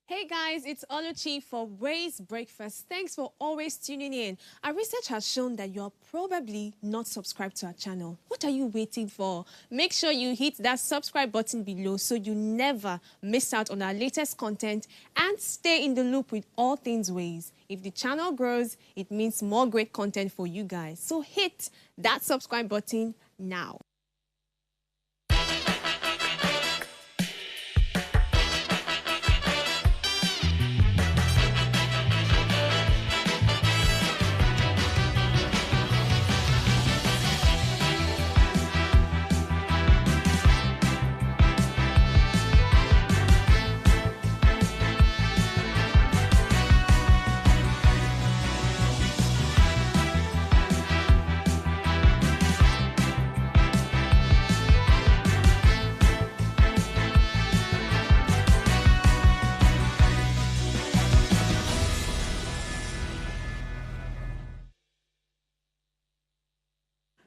Hey guys, it's Oluchi for Ways Breakfast. Thanks for always tuning in. Our research has shown that you're probably not subscribed to our channel. What are you waiting for? Make sure you hit that subscribe button below so you never miss out on our latest content and stay in the loop with all things Ways. If the channel grows, it means more great content for you guys. So hit that subscribe button now.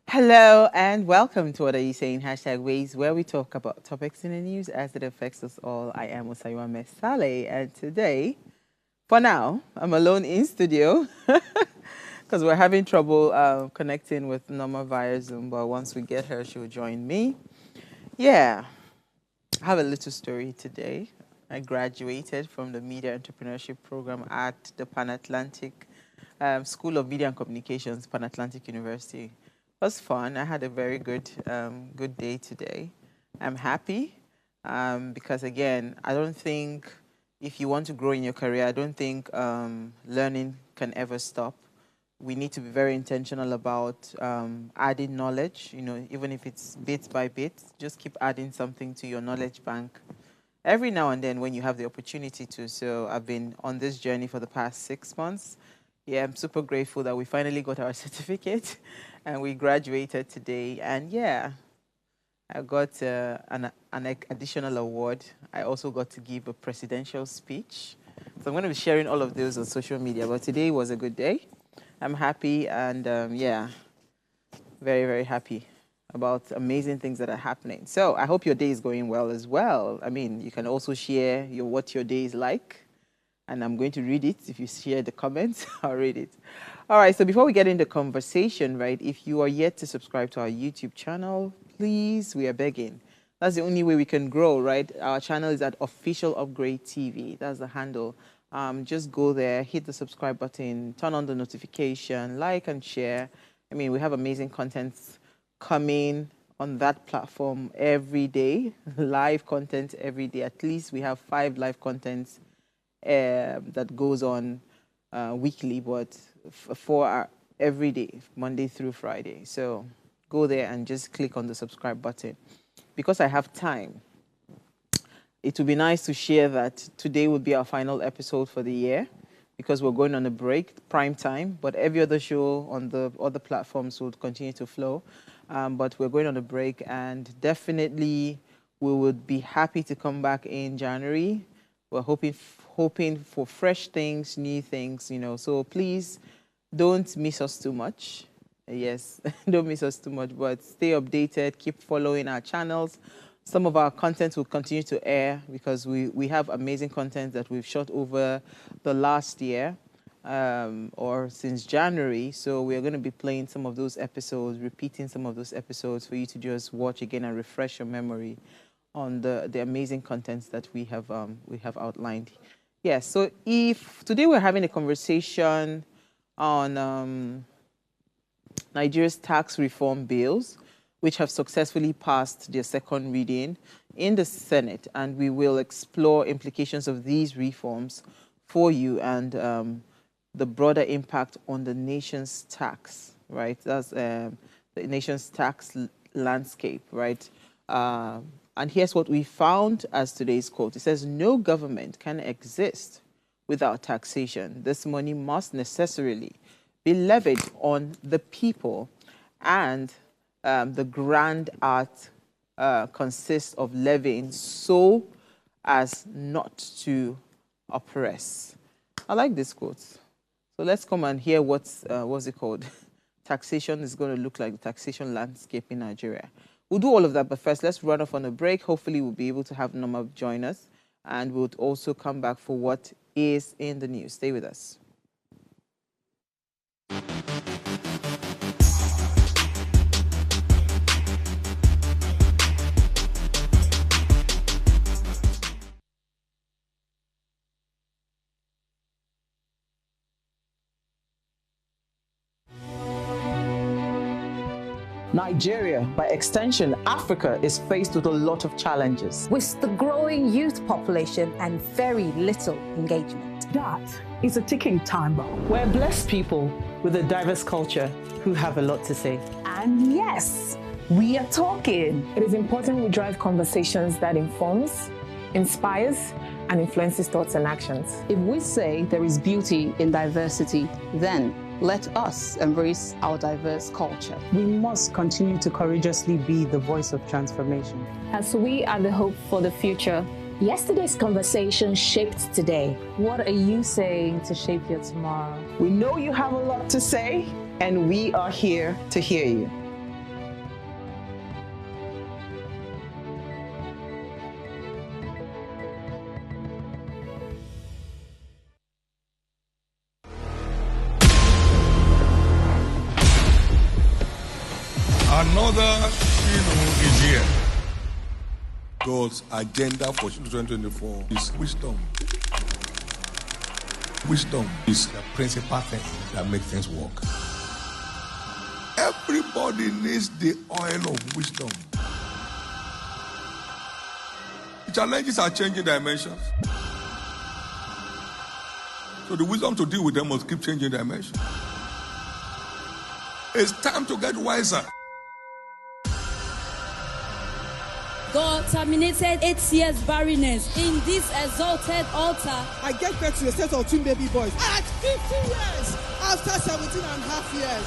Hello and welcome to What Are You Saying? #Ways, where we talk about topics in the news as it affects us all. I am Osayua Mesale, and today, for now, I'm alone in studio because we're having trouble connecting with Norma via Zoom, but once we get her, she'll join me. Yeah, I have a little story today. I graduated from the Media Entrepreneurship Program at the Pan-Atlantic School of Media and Communications, Pan-Atlantic University. It was fun. I had a very good day today. I'm happy because, again, I don't think if you want to grow in your career, I don't think learning can ever stop. We need to be very intentional about adding knowledge, even if it's bit by bit, just keep adding something to your knowledge bank every now and then when you have the opportunity to. So I've been on this journey for the past 6 months. Yeah, I'm super grateful that we finally got our certificate and we graduated today. And yeah, I got an additional award. I also got to give a presidential speech. So I'm going to be sharing all of those on social media. But today was a good day. I'm happy and yeah, very, very happy about amazing things that are happening. So I hope your day is going well as well. I mean, you can also share what your day is like. And I'm going to read it. If you share the comments, I'll read it. All right, so before we get into conversation, right, if you are yet to subscribe to our YouTube channel, please, we are begging. That's the only way we can grow, right? Our channel is at Official Upgrade TV. That's the handle. Just go there, hit the subscribe button, turn on the notification, like and share. I mean, we have amazing content coming on that platform every day, live content every day. At least we have 5 live contents that goes on weekly, but for every day, Monday through Friday. So go there and just click on the subscribe button. Because I have time, it would be nice to share that today would be our final episode for the year because we're going on a break, prime time, but every other show on the other platforms would continue to flow. But we're going on a break and definitely we would be happy to come back in January. We're hoping for fresh things, new things, So please don't miss us too much. Yes, don't miss us too much, but stay updated, keep following our channels. Some of our content will continue to air because we have amazing content that we've shot over the last year or since January. So we're going to be playing some of those episodes, repeating some of those episodes for you to just watch again and refresh your memory on the amazing contents that we have outlined. Yes, so if today we're having a conversation on Nigeria's tax reform bills, which have successfully passed their second reading in the Senate, and we will explore implications of these reforms for you and the broader impact on the nation's tax, right? That's the nation's tax landscape, right? And here's what we found as today's quote. It says, "No government can exist without taxation. This money must necessarily be levied on the people, and the grand art consists of levying so as not to oppress." I like this quote. So let's come and hear what's it called? Taxation is going to look like, the taxation landscape in Nigeria. We'll do all of that, but first, let's run off on a break. Hopefully, we'll be able to have Norma join us. and we'll also come back for what is in the news. Stay with us. Nigeria, by extension, Africa, is faced with a lot of challenges. With the growing youth population and very little engagement. That is a ticking time bomb. We're blessed people with a diverse culture who have a lot to say. And yes, we are talking. It is important we drive conversations that informs, inspires, and influences thoughts and actions. If we say there is beauty in diversity, then let us embrace our diverse culture. We must continue to courageously be the voice of transformation. As we are the hope for the future, Yesterday's conversation shaped today. What are you saying to shape your tomorrow? We know you have a lot to say, and we are here to hear you. Another is here. God's agenda for 2024 is wisdom. Wisdom is the principal thing that makes things work. Everybody needs the oil of wisdom. The challenges are changing dimensions. So the wisdom to deal with them must keep changing dimensions. It's time to get wiser. God terminated 8 years barrenness in this exalted altar. I get back to a set of twin baby boys at 50 years after 17 and a half years.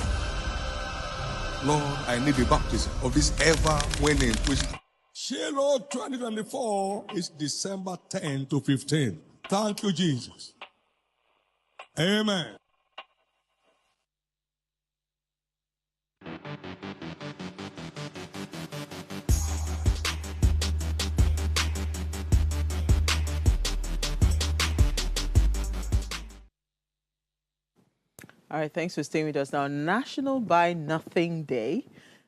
Lord, I need the baptism of this ever-winning wisdom. Shiloh 2024 is December 10 to 15. Thank you, Jesus. Amen. All right, thanks for staying with us. Now, National Buy Nothing Day,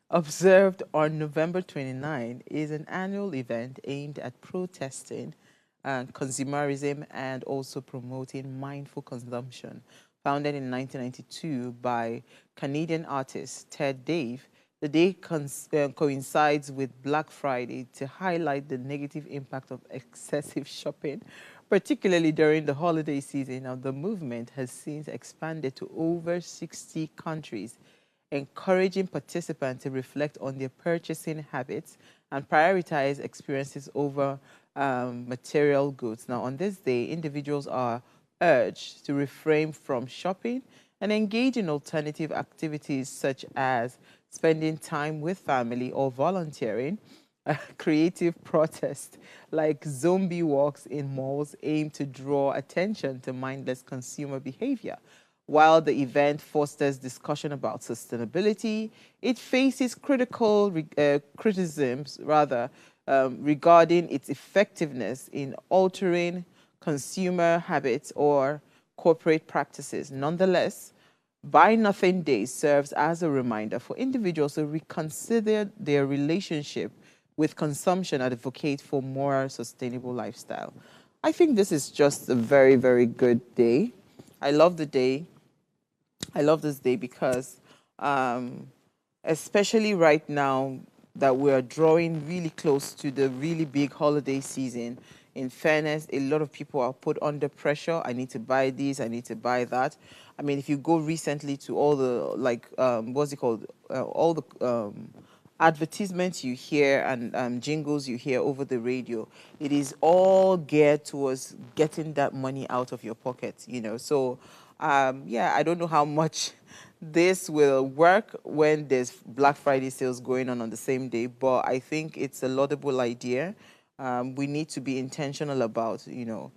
observed on November 29, is an annual event aimed at protesting consumerism and also promoting mindful consumption. Founded in 1992 by Canadian artist Ted Dave, the day coincides with Black Friday to highlight the negative impact of excessive shopping, particularly during the holiday season. Now, the movement has since expanded to over 60 countries, encouraging participants to reflect on their purchasing habits and prioritize experiences over material goods. Now, on this day, individuals are urged to refrain from shopping and engage in alternative activities such as spending time with family or volunteering. Creative protests like zombie walks in malls aim to draw attention to mindless consumer behavior. While the event fosters discussion about sustainability, it faces criticisms regarding its effectiveness in altering consumer habits or corporate practices. Nonetheless, Buy Nothing Day serves as a reminder for individuals to reconsider their relationship with consumption and advocate for more sustainable lifestyle. I think this is just a very, very good day. I love the day. I love this day because especially right now that we are drawing really close to the really big holiday season, in fairness, a lot of people are put under pressure. I need to buy this, I need to buy that. I mean, if you go recently to all the, all the advertisements you hear and jingles you hear over the radio, it is all geared towards getting that money out of your pocket, you know. So, yeah, I don't know how much this will work when there's Black Friday sales going on the same day, but I think it's a laudable idea. We need to be intentional about, you know,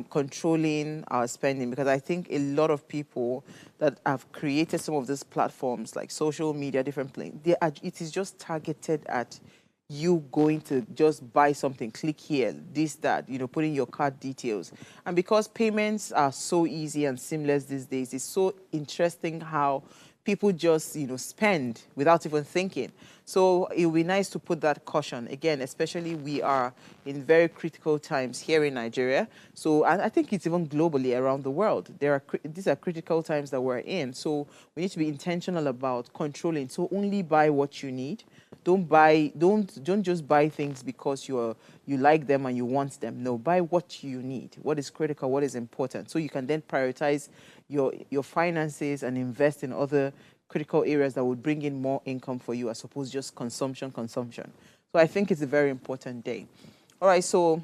controlling our spending, because I think a lot of people that have created some of these platforms like social media, different places, it is just targeted at you going to just buy something, click here, this, that, put in your card details. And because payments are so easy and seamless these days, it's so interesting how people just, spend without even thinking. So it would be nice to put that caution. Again, especially we are in very critical times here in Nigeria. So, and I think it's even globally around the world. These are critical times that we're in. So we need to be intentional about controlling. So only buy what you need. Don't just buy things because you like them and you want them. No, buy what you need, what is critical, what is important. So you can then prioritize your finances and invest in other critical areas that would bring in more income for you as opposed to just consumption. So I think it's a very important day. All right, so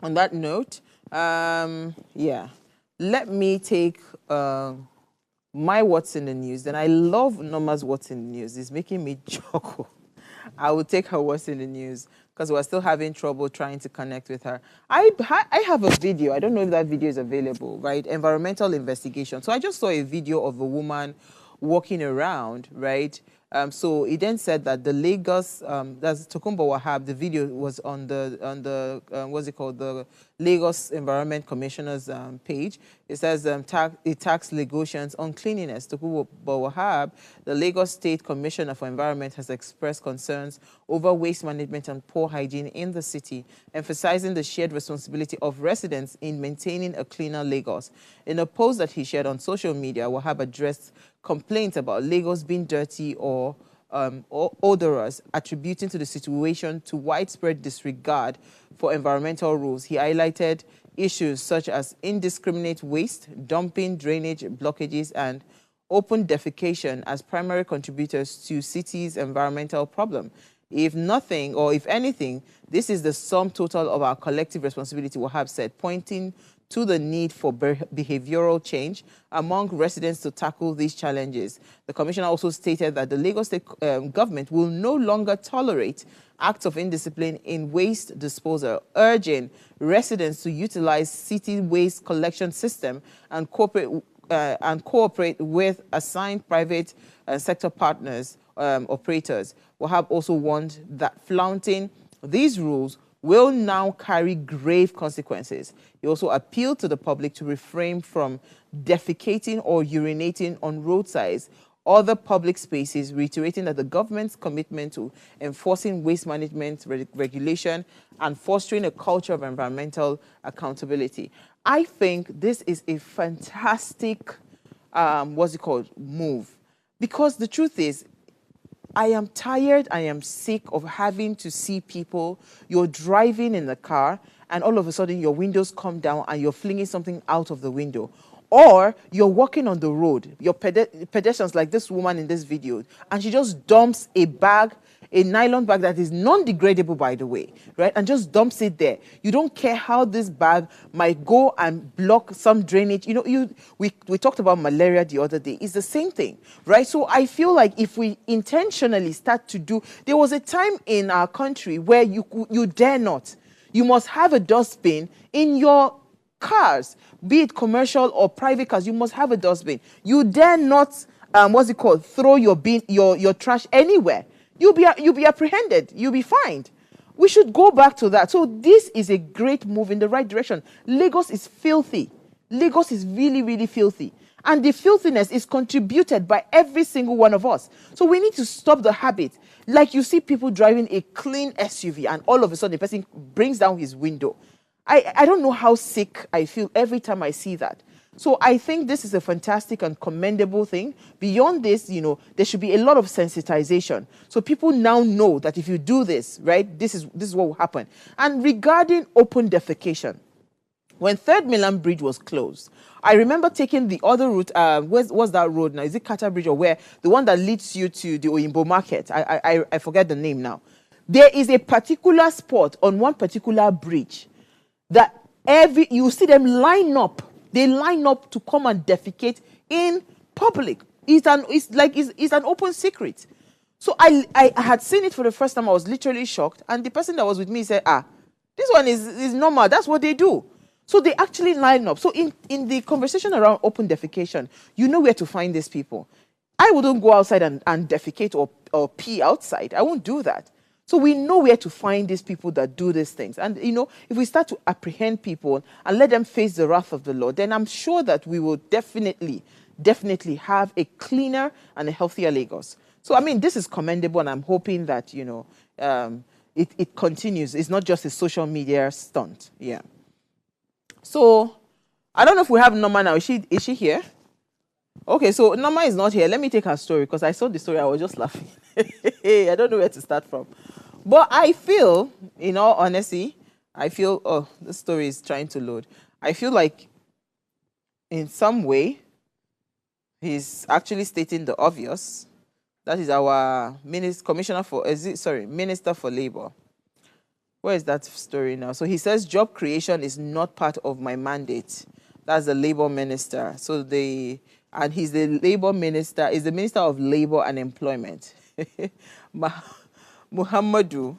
on that note, yeah, let me take my what's in the news. Then I love Norma's what's in the news. It's making me chuckle. I will take her what's in the news because we're still having trouble trying to connect with her. I have a video. I don't know if that video is available, right? Environmental investigation. So I just saw a video of a woman walking around, right? So it then said that the Lagos, that's Tokunbo Wahab, the video was on the what's it called, the Lagos Environment Commissioner's page. It says it tax Lagosians on cleanliness. Tokunbo Wahab, the Lagos State Commissioner for Environment, has expressed concerns over waste management and poor hygiene in the city, emphasizing the shared responsibility of residents in maintaining a cleaner Lagos. In a post that he shared on social media, Wahab addressed complaints about Lagos being dirty or odorous, attributing to the situation to widespread disregard for environmental rules. He highlighted issues such as indiscriminate waste, dumping, drainage blockages, and open defecation as primary contributors to cities' environmental problem. If nothing, or if anything, this is the sum total of our collective responsibility, Wahab said, pointing to the need for behavioral change among residents to tackle these challenges. The commissioner also stated that the Lagos State government will no longer tolerate acts of indiscipline in waste disposal, urging residents to utilize city waste collection system and cooperate with assigned private sector partners, operators. Wahab also warned that flaunting these rules will now carry grave consequences. He also appealed to the public to refrain from defecating or urinating on roadsides, other public spaces, reiterating that the government's commitment to enforcing waste management regulation and fostering a culture of environmental accountability. I think this is a fantastic, move. Because the truth is, I am tired, I am sick of having to see people, you're driving in the car and all of a sudden your windows come down and you're flinging something out of the window. Or you're walking on the road, your pedestrians like this woman in this video, and she just dumps a bag, a nylon bag that is non-degradable, by the way, right? And just dumps it there. You don't care how this bag might go and block some drainage. We talked about malaria the other day. It's the same thing, right? So I feel like if we intentionally start to do, there was a time in our country where you dare not. You must have a dustbin in your cars, be it commercial or private cars. You must have a dustbin. You dare not, throw your bin, your trash anywhere. You'll be apprehended. You'll be fined. We should go back to that. So this is a great move in the right direction. Lagos is filthy. Lagos is really, really filthy. And the filthiness is contributed by every single one of us. So we need to stop the habit. Like you see people driving a clean SUV and all of a sudden the person brings down his window. I don't know how sick I feel every time I see that. So I think this is a fantastic and commendable thing. Beyond this, there should be a lot of sensitization. So people now know that if you do this, right, this is what will happen. And regarding open defecation, when Third Mainland Bridge was closed, I remember taking the other route. What's that road now? Is it Carter Bridge or where? The one that leads you to the Oyinbo Market. I forget the name now. There is a particular spot on one particular bridge that you see them line up. They line up to come and defecate in public. It's an open secret. So I had seen it for the first time. I was literally shocked. And the person that was with me said, this one is normal. That's what they do. So they actually line up. So in the conversation around open defecation, you know where to find these people. I wouldn't go outside and defecate or pee outside. I won't do that. So we know where to find these people that do these things. And, you know, if we start to apprehend people and let them face the wrath of the Lord, then I'm sure that we will definitely have a cleaner and a healthier Lagos. So, I mean, this is commendable, and I'm hoping that, you know, it continues. It's not just a social media stunt. Yeah. So, I don't know if we have Norma now. Is she here? Okay, so Norma is not here. Let me take her story, because I saw the story. I was just laughing. I don't know where to start from. But I feel, in all honesty, oh, the story is trying to load. I feel like in some way, he's actually stating the obvious. That is our Minister for Labor. Where is that story now? So he says job creation is not part of my mandate. That's the Labor Minister. So and he's the Labor Minister, is the Minister of Labor and Employment. Muhammadu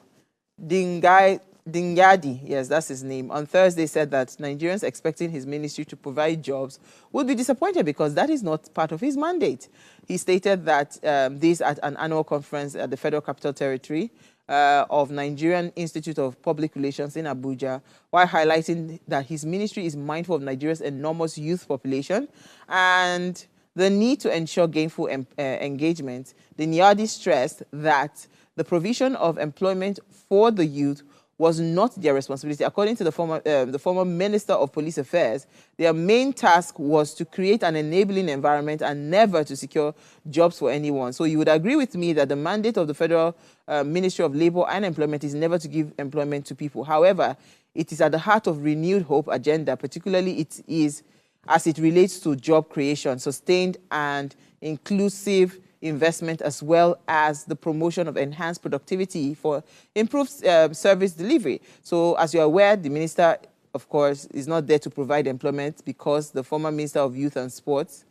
Dingyadi, yes, that's his name, on Thursday said that Nigerians expecting his ministry to provide jobs would be disappointed because that is not part of his mandate. He stated that this at an annual conference at the Federal Capital Territory of Nigerian Institute of Public Relations in Abuja, while highlighting that his ministry is mindful of Nigeria's enormous youth population and the need to ensure gainful engagement. Dingyadi stressed that the provision of employment for the youth was not their responsibility. According to the former Minister of Police Affairs, their main task was to create an enabling environment and never to secure jobs for anyone. So you would agree with me that the mandate of the Federal Ministry of Labor and Employment is never to give employment to people. However, it is at the heart of Renewed Hope agenda, particularly it is as it relates to job creation, sustained and inclusive investment, as well as the promotion of enhanced productivity for improved service delivery. So as you're aware, the minister, of course, is not there to provide employment because the former Minister of Youth and Sports,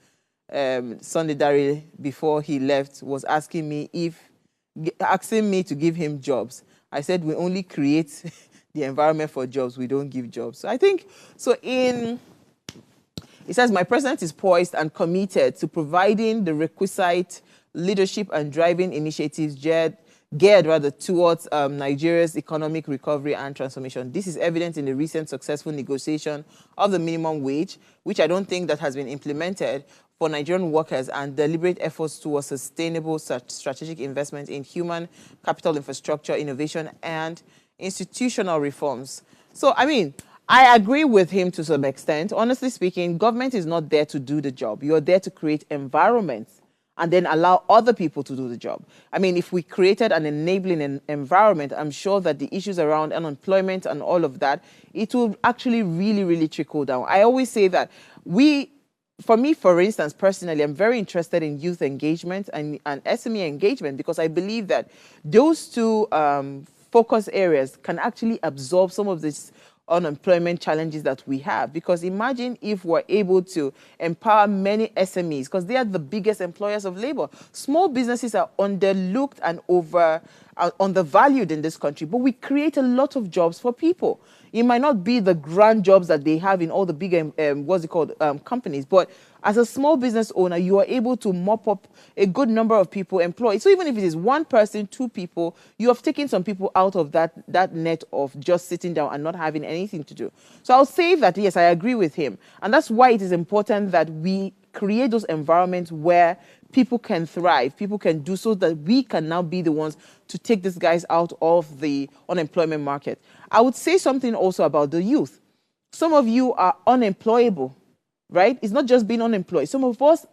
Sunday Dare, before he left, was asking me to give him jobs. I said, we only create the environment for jobs. We don't give jobs. So I think, it says, my president is poised and committed to providing the requisite leadership and driving initiatives geared towards Nigeria's economic recovery and transformation. This is evident in the recent successful negotiation of the minimum wage, which I don't think that has been implemented for Nigerian workers, and deliberate efforts towards sustainable strategic investment in human capital infrastructure, innovation, and institutional reforms. So, I mean, I agree with him to some extent. Honestly speaking, government is not there to do the job. You're there to create environments and then allow other people to do the job. I mean, if we created an enabling environment, I'm sure that the issues around unemployment and all of that, it will actually really, really trickle down. I always say that for me, for instance, personally, I'm very interested in youth engagement and SME engagement, because I believe that those two focus areas can actually absorb some of this unemployment challenges that we have. Because imagine if we're able to empower many SMEs, because they are the biggest employers of labor. Small businesses are underlooked and undervalued in this country, but we create a lot of jobs for people. It might not be the grand jobs that they have in all the big, companies, but as a small business owner, you are able to mop up a good number of people employed. So even if it is one person, two people, you have taken some people out of that net of just sitting down and not having anything to do. So I'll say that, yes, I agree with him. And that's why it is important that we create those environments where people can thrive, people can do, so that we can now be the ones to take these guys out of the unemployment market. I would say something also about the youth. Some of you are unemployable, right? It's not just being unemployed. Some of us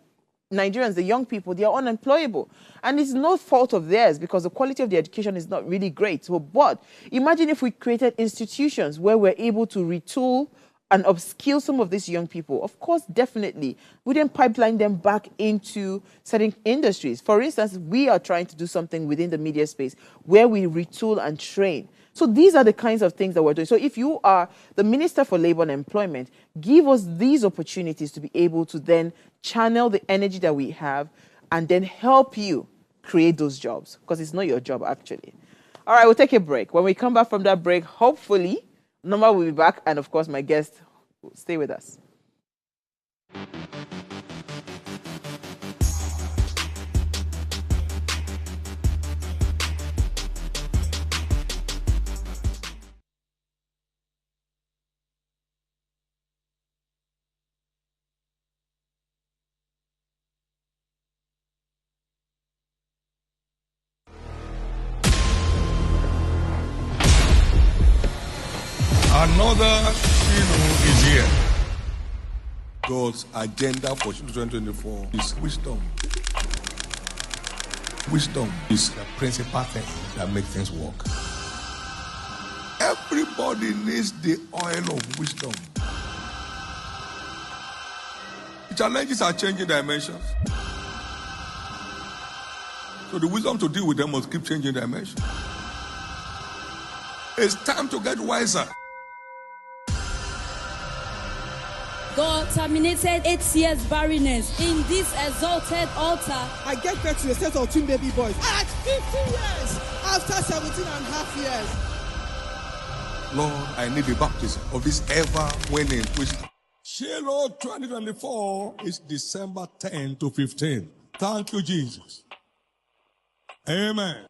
Nigerians, the young people, they are unemployable. And it's no fault of theirs, because the quality of the education is not really great. So, but imagine if we created institutions where we're able to retool and upskill some of these young people. Of course, definitely, we then pipeline them back into certain industries. For instance, we are trying to do something within the media space where we retool and train. So these are the kinds of things that we're doing. So if you are the Minister for Labor and Employment, give us these opportunities to be able to then channel the energy that we have and then help you create those jobs, because it's not your job, actually. All right, we'll take a break. When we come back from that break, hopefully, Norma will be back, and of course, my guest will stay with us. Another is here. God's agenda for 2024 is wisdom. Wisdom is the principal thing that makes things work. Everybody needs the oil of wisdom. The challenges are changing dimensions. So the wisdom to deal with them must keep changing dimensions. It's time to get wiser. God terminated 8 years barrenness in this exalted altar. I get back to the set of twin baby boys at 50 years after 17 and a half years. Lord, I need the baptism of this ever-winning wisdom. Shiloh 2024 is December 10 to 15. Thank you, Jesus. Amen.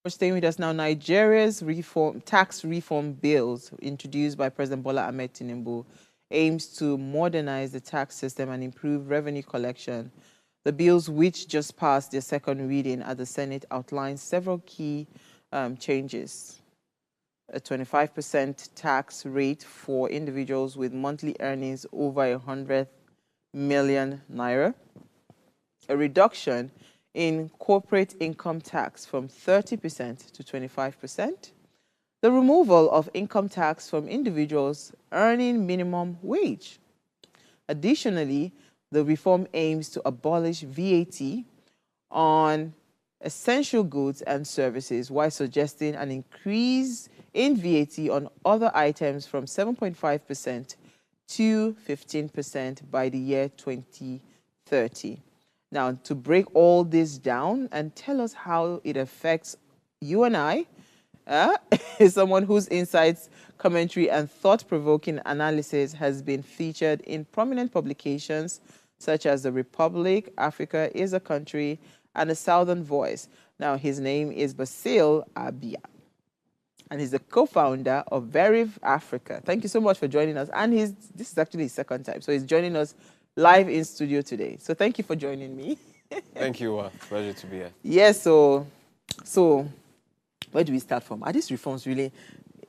Staying with us now, Nigeria's tax reform bills introduced by President Bola Ahmed Tinubu aims to modernize the tax system and improve revenue collection. The bills, which just passed their second reading at the Senate, outline several key changes. A 25% tax rate for individuals with monthly earnings over 100 million naira. A reduction in corporate income tax from 30% to 25%, the removal of income tax from individuals earning minimum wage. Additionally, the reform aims to abolish VAT on essential goods and services while suggesting an increase in VAT on other items from 7.5% to 15% by the year 2030. Now, to break all this down and tell us how it affects you and I, is someone whose insights, commentary, and thought-provoking analysis has been featured in prominent publications such as The Republic, Africa is a Country, and The Southern Voice. Now, his name is Basil Abia, and he's the co-founder of Veriv Africa. Thank you so much for joining us. And this is actually his second time, so he's joining us live in studio today. So thank you for joining me. Thank you. Pleasure to be here. Yes, so where do we start from? Are these reforms really,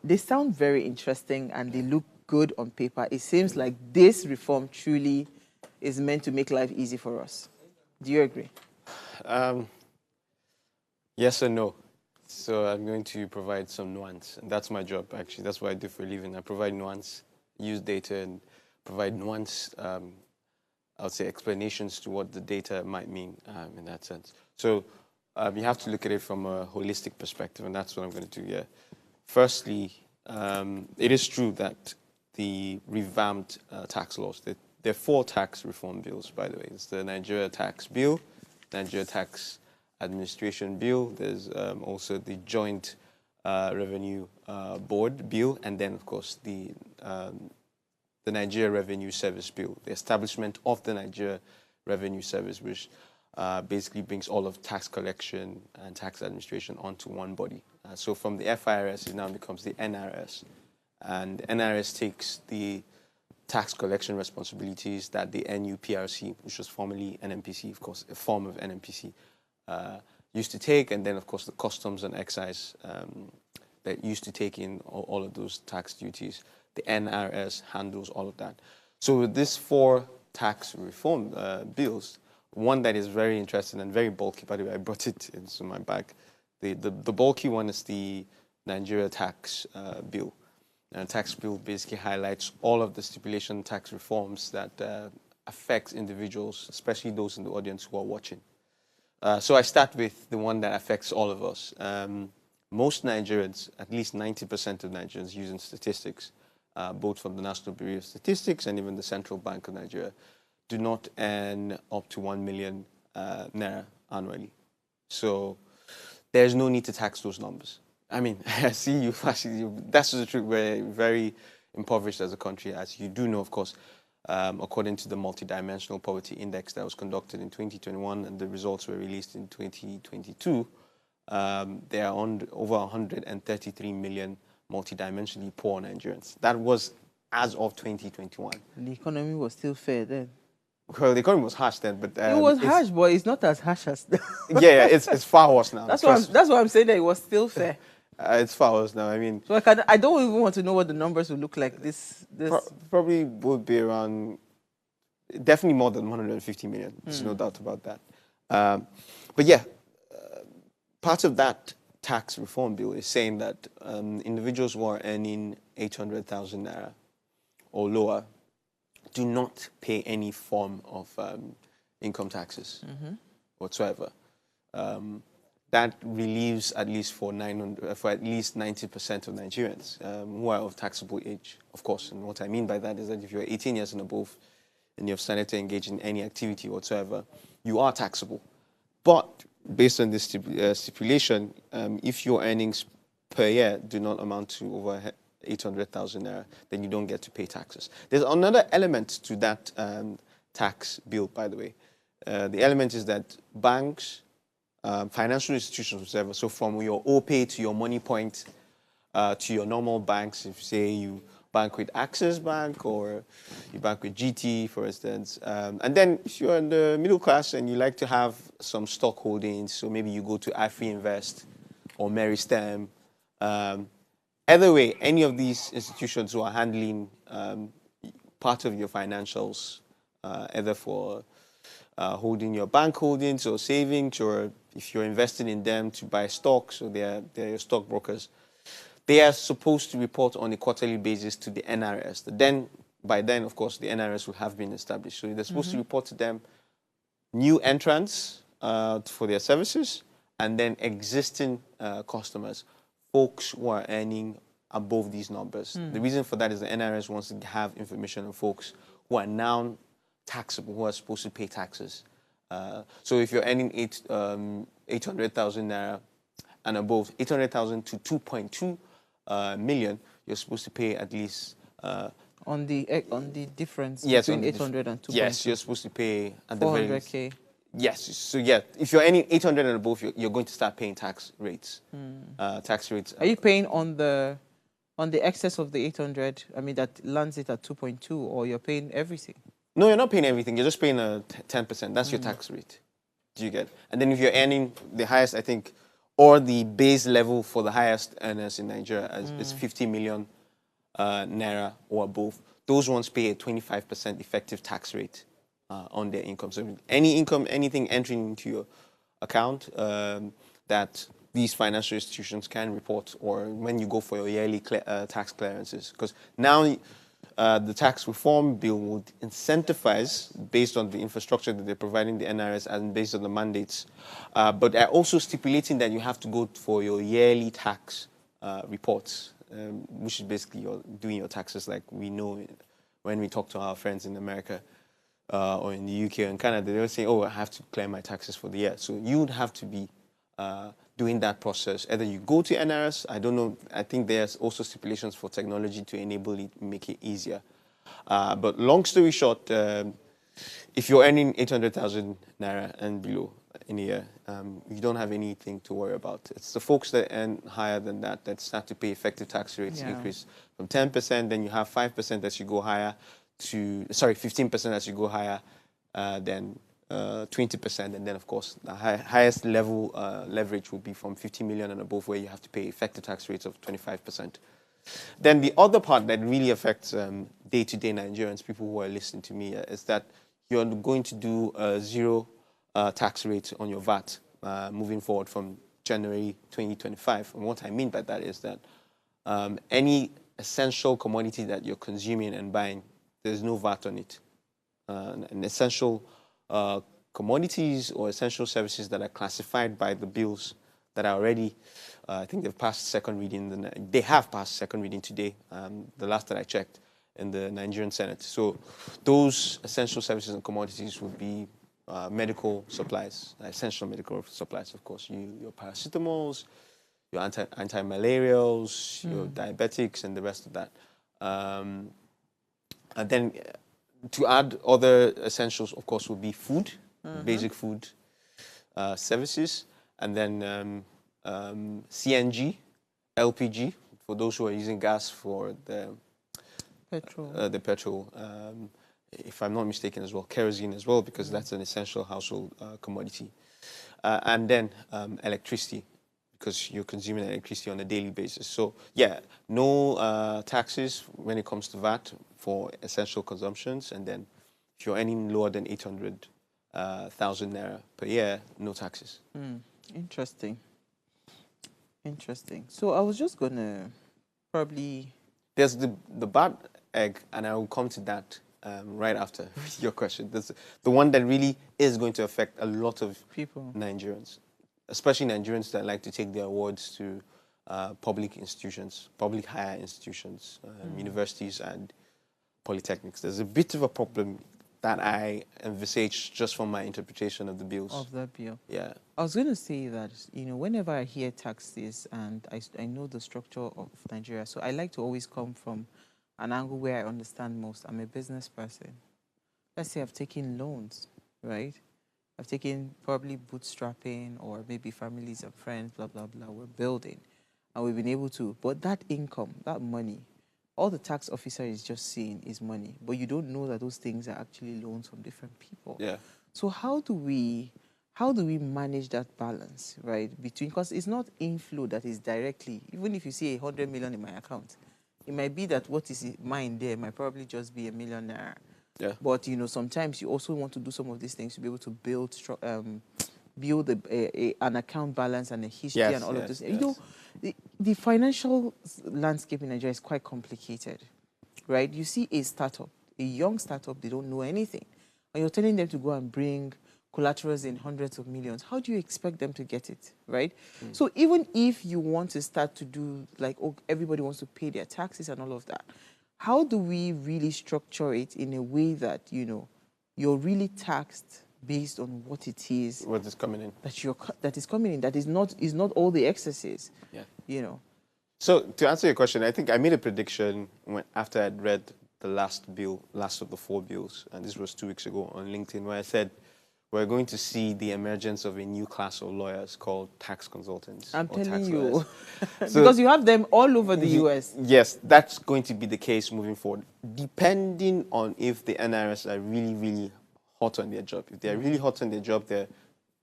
they sound very interesting and they look good on paper. It seems like this reform truly is meant to make life easy for us. Do you agree? Yes and no. So I'm going to provide some nuance. And that's my job, actually. That's what I do for a living. I provide nuance, use data, and provide nuance, I would say, explanations to what the data might mean in that sense. So you have to look at it from a holistic perspective, and that's what I'm going to do here. Firstly, it is true that the revamped tax laws, there are 4 tax reform bills, by the way. It's the Nigeria Tax Bill, Nigeria Tax Administration Bill, there's also the Joint Revenue Board Bill, and then, of course, the Nigeria Revenue Service Bill, the establishment of the Nigeria Revenue Service, which basically brings all of tax collection and tax administration onto one body. So from the FIRS, it now becomes the NRS. And NRS takes the tax collection responsibilities that the NUPRC, which was formerly NMPC, of course, a form of NMPC, used to take, and then, of course, the customs and excise that used to take in all of those tax duties. The NRS handles all of that. So with these 4 tax reform bills, one that is very interesting and very bulky, by the way, I brought it into my bag. The bulky one is the Nigeria Tax Bill. And tax bill basically highlights all of the stipulation tax reforms that affects individuals, especially those in the audience who are watching. So I start with the one that affects all of us. Most Nigerians, at least 90% of Nigerians using statistics, both from the National Bureau of Statistics and even the Central Bank of Nigeria, do not earn up to 1 million naira annually. So there's no need to tax those numbers. I mean, I see you, that's the truth. We're very impoverished as a country, as you do know, of course. according to the multidimensional poverty index that was conducted in 2021, and the results were released in 2022. There are over 133 million multidimensionally poor Nigerians. That was as of 2021. The economy was still fair then. Well, the economy was harsh then, but it was harsh, but it's not as harsh as. Yeah, it's far worse now. That's why I'm saying that it was still fair. It's far worse now. I mean, so I don't even want to know what the numbers will look like. This probably would be around, definitely more than 150 million. There's no doubt about that. But yeah, part of that tax reform bill is saying that individuals who are earning 800,000 naira or lower do not pay any form of income taxes whatsoever. That relieves at least for at least 90% of Nigerians who are of taxable age, of course. And what I mean by that is that if you're 18 years and above and you've started to engage in any activity whatsoever, you are taxable. But based on this stipulation, if your earnings per year do not amount to over 800,000 naira, then you don't get to pay taxes. There's another element to that tax bill, by the way. The element is that banks, financial institutions, whatever, so from your OPay to your Money Point to your normal banks, if say you bank with Access Bank or you bank with GT, for instance, and then if you're in the middle class and you like to have some stock holdings, so maybe you go to Afri Invest or Mary Stem, either way, any of these institutions who are handling part of your financials, either for holding your bank holdings or savings, or if you're investing in them to buy stocks, so they're your stockbrokers, they are supposed to report on a quarterly basis to the NRS. By then, of course, the NRS will have been established. So they're supposed to report to them new entrants for their services, and then existing customers, folks who are earning above these numbers. The reason for that is the NRS wants to have information on folks who are now taxable, who are supposed to pay taxes. So if you're earning 800,000 naira and above, 800,000 to 2.2 million, you're supposed to pay at least on the difference between 800 and 2.2. Yes, you're supposed to pay at the 400K. Yes, so yeah, if you're earning 800 and above, you're going to start paying tax rates. Tax rates. Are you paying on the excess of the 800? I mean, that lands it at 2.2, or you're paying everything? No, you're not paying everything. You're just paying 10%. That's your tax rate. Do you get? And then if you're earning the highest, I think, or the base level for the highest earners in Nigeria is 50 million naira or above, those ones pay a 25% effective tax rate on their income. So any income, anything entering into your account that these financial institutions can report, or when you go for your yearly tax clearances. Because now the tax reform bill would incentivize, based on the infrastructure that they're providing the NRS and based on the mandates, but they're also stipulating that you have to go for your yearly tax reports, which is basically doing your taxes like we know when we talk to our friends in America or in the UK and Canada. They'll say, oh, I have to clear my taxes for the year. So you would have to be doing that process. Either you go to NRS, I don't know, I think there's also stipulations for technology to enable it, make it easier. But long story short, if you're earning 800,000 naira and below in a year, you don't have anything to worry about. It's the folks that earn higher than that start to pay effective tax rates increase from 10%, then you have 5% as you go higher to, 15% as you go higher, then 20%, and then of course the highest level leverage will be from 50 million and above, where you have to pay effective tax rates of 25%. Then the other part that really affects day-to-day Nigerians, people who are listening to me, is that you're going to do a zero tax rate on your VAT moving forward from January 2025. And what I mean by that is that any essential commodity that you're consuming and buying, there's no VAT on it. An essential commodities or essential services that are classified by the bills that are already, I think they've passed second reading. They have passed second reading today, the last that I checked, in the Nigerian Senate. So those essential services and commodities would be medical supplies, essential medical supplies, of course. Your paracetamols, your anti-malarials, your diabetics, and the rest of that. And then to add other essentials, of course, would be food, basic food services, and then CNG, LPG, for those who are using gas for the petrol. If I'm not mistaken as well, kerosene as well, because that's an essential household commodity. And then electricity, because you're consuming electricity on a daily basis. So yeah, no taxes when it comes to VAT for essential consumptions. And then if you're earning lower than 800,000 naira per year, no taxes. Interesting. Interesting. So I was just going to probably... There's the bad egg, and I will come to that right after your question. There's the one that really is going to affect a lot of people, Nigerians, especially Nigerians that like to take their awards to public institutions, public higher institutions, universities and polytechnics. There's a bit of a problem that I envisage just from my interpretation of the bills. Of the bill. Yeah. I was going to say that, you know, whenever I hear taxes and I know the structure of Nigeria, so I like to always come from an angle where I understand most. I'm a business person. Let's say I've taken loans, right? I've taken probably bootstrapping, or maybe families and friends, blah, blah, blah. We're building and we've been able to, but that income, that money, all the tax officer is just seeing is money, but you don't know that those things are actually loans from different people. Yeah. So how do we manage that balance, right? Between, because it's not inflow that is directly, even if you see 100 million in my account, it might be that what is mine there might probably just be 1 million naira. Yeah. But, you know, sometimes you also want to do some of these things to be able to build an account balance and a history and all of this. You know, the financial landscape in Nigeria is quite complicated, right? You see a startup, a young startup, they don't know anything. And you're telling them to go and bring collaterals in hundreds of millions. How do you expect them to get it, right? So even if you want to start to do, like, oh, everybody wants to pay their taxes and all of that, how do we really structure it in a way that, you know, you're really taxed based on what it is, what is coming in, that is coming in, that is not all the excesses. Yeah. You know. So to answer your question, I think I made a prediction after I'd read the last of the 4 bills, and this was 2 weeks ago on LinkedIn, where I said we're going to see the emergence of a new class of lawyers called tax consultants. I'm telling you, lawyers. because you have them all over the US. Yes, that's going to be the case moving forward, depending on if the NRS are really, really hot on their job. If they're really hot on their job, they're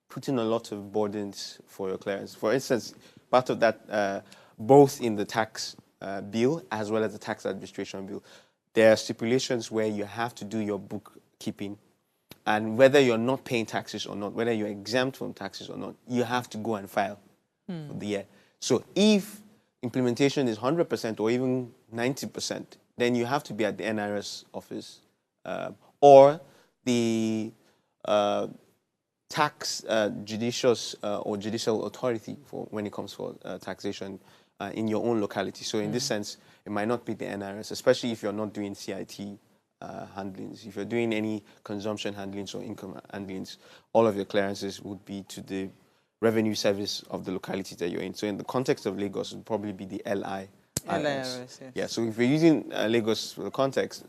putting a lot of burdens for your clients. For instance, part of that, both in the tax bill as well as the tax administration bill, there are stipulations where you have to do your bookkeeping, and whether you're not paying taxes or not, whether you're exempt from taxes or not, you have to go and file for the year. So if implementation is 100% or even 90%, then you have to be at the NRS office or the tax judicial authority for when it comes for taxation in your own locality. So in this sense, it might not be the NRS, especially if you're not doing CIT handlings. If you're doing any consumption handlings or income handlings, all of your clearances would be to the revenue service of the locality that you're in. So in the context of Lagos, it would probably be the LIRS. Yes. Yeah, so if you're using Lagos for the context,